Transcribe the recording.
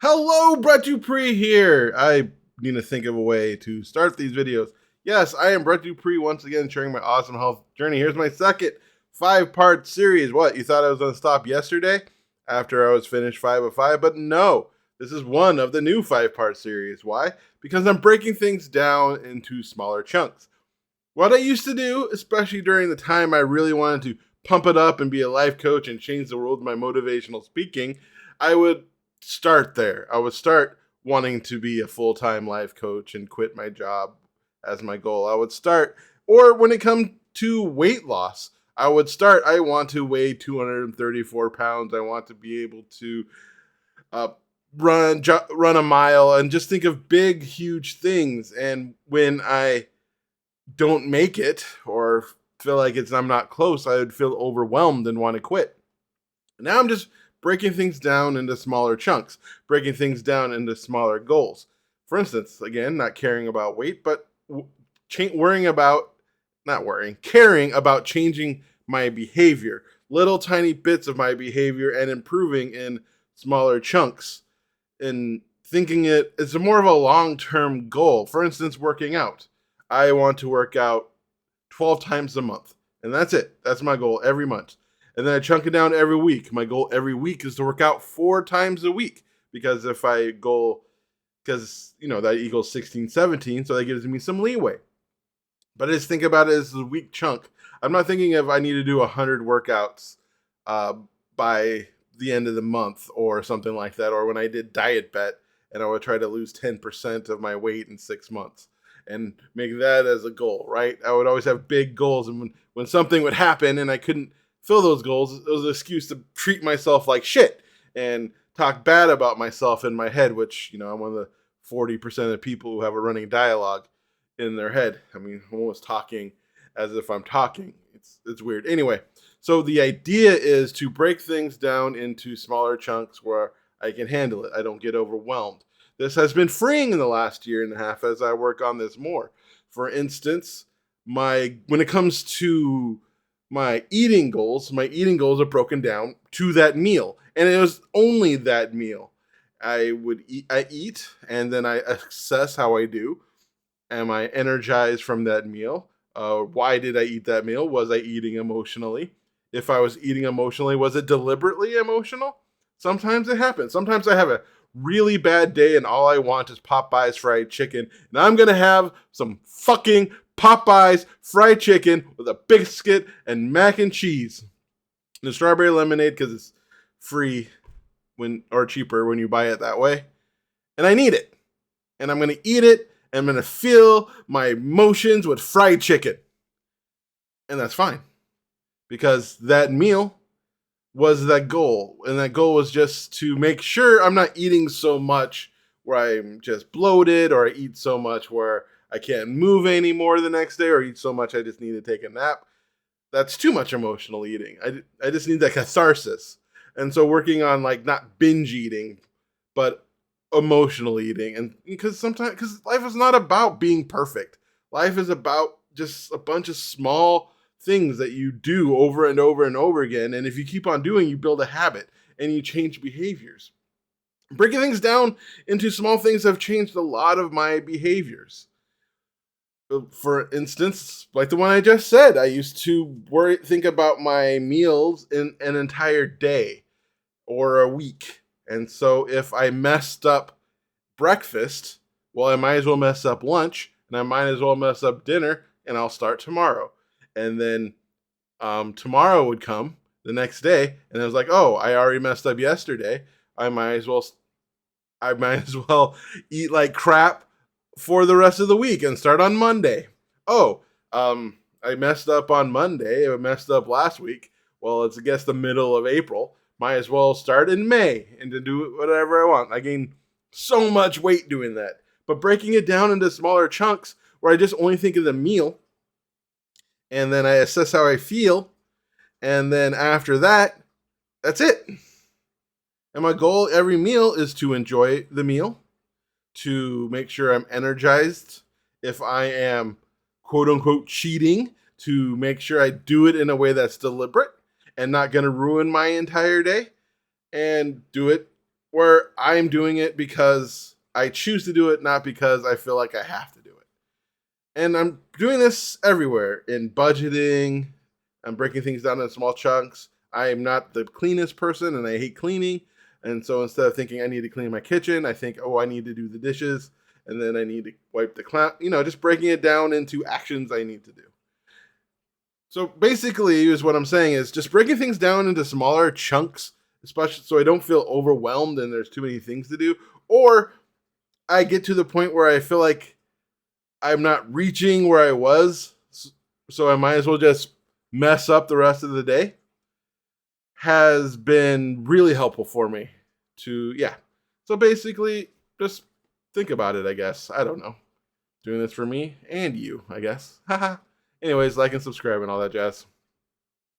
Hello, Brett Dupree here. I need to think of a way to start these videos. Yes, I am Brett Dupree once again sharing my awesome health journey. Here's my second 5-part series. What, you thought I was going to stop yesterday after I was finished 5 of 5? But no, this is one of the new 5-part series. Why? Because I'm breaking things down into smaller chunks. What I used to do, especially during the time I really wanted to pump it up and be a life coach and change the world with my motivational speaking, I would start there. I would start wanting to be a full time life coach and quit my job as my goal. I would start, or when it comes to weight loss, I would start. I want to weigh 234 pounds. I want to be able to uh, run a mile and just think of big, huge things. And when I don't make it or feel like I'm not close, I would feel overwhelmed and want to quit. Now I'm just breaking things down into smaller chunks, breaking things down into smaller goals. For instance, again, not caring about weight, but worrying about, not worrying, caring about changing my behavior, little tiny bits of my behavior and improving in smaller chunks and thinking it as more of a long-term goal. For instance, working out. I want to work out 12 times a month, and that's it. That's my goal every month. And then I chunk it down every week. My goal every week is to work out 4 times a week, because if I go, because that equals 16, 17, so that gives me some leeway. But I just think about it as a week chunk. I'm not thinking of I need to do 100 workouts by the end of the month or something like that. Or when I did Diet Bet and I would try to lose 10% of my weight in 6 months and make that as a goal, right? I would always have big goals. And when something would happen and I couldn't fill those goals, it was an excuse to treat myself like shit and talk bad about myself in my head, which, I'm one of the 40% of people who have a running dialogue in their head. I mean, I'm almost talking as if I'm talking. It's weird. Anyway, so the idea is to break things down into smaller chunks where I can handle it. I don't get overwhelmed. This has been freeing in the last year and a half as I work on this more. For instance, when it comes to my eating goals are broken down to that meal, and it was only that meal. I eat, and then I assess how I do. Am I energized from that meal? Why did I eat that meal? Was I eating emotionally? If I was eating emotionally, was it deliberately emotional? Sometimes it happens. Sometimes I have a really bad day and all I want is Popeye's fried chicken. And I'm going to have some fucking Popeye's fried chicken with a biscuit and mac and cheese. And the strawberry lemonade because it's free or cheaper when you buy it that way. And I need it. And I'm going to eat it. And I'm going to feel my emotions with fried chicken. And that's fine. Because that meal was that goal. And that goal was just to make sure I'm not eating so much where I'm just bloated, or I eat so much where I can't move anymore the next day, or eat so much I just need to take a nap. That's too much emotional eating. I just need that catharsis. And so working on not binge eating, but emotional eating. And because life is not about being perfect. Life is about just a bunch of small things that you do over and over and over again. And if you keep on doing, you build a habit and you change behaviors. Breaking things down into small things have changed a lot of my behaviors. For instance, like the one I just said, I used to think about my meals in an entire day or a week. And so if I messed up breakfast, well, I might as well mess up lunch, and I might as well mess up dinner, and I'll start tomorrow. And then tomorrow would come the next day, and I was like, oh, I already messed up yesterday. I might as well eat like crap for the rest of the week and start on Monday. Oh, I messed up on Monday. I messed up last week. Well, it's, I guess, the middle of April. Might as well start in May and to do whatever I want. I gained so much weight doing that. But breaking it down into smaller chunks where I just only think of the meal, and then I assess how I feel, and then after that, that's it. And my goal every meal is to enjoy the meal, to make sure I'm energized. If I am quote unquote cheating, to make sure I do it in a way that's deliberate and not going to ruin my entire day, and do it where I'm doing it because I choose to do it, not because I feel like I have to do it. And I'm doing this everywhere in budgeting. I'm breaking things down in small chunks. I am not the cleanest person and I hate cleaning. And so instead of thinking I need to clean my kitchen, I think, oh, I need to do the dishes. And then I need to wipe the closet, just breaking it down into actions I need to do. So basically, is what I'm saying is just breaking things down into smaller chunks, especially so I don't feel overwhelmed and there's too many things to do. Or I get to the point where I feel like I'm not reaching where I was, so I might as well just mess up the rest of the day, has been really helpful for me to, yeah. So basically, just think about it, I guess. I don't know. Doing this for me and you, I guess. Haha. Anyways, like and subscribe and all that jazz.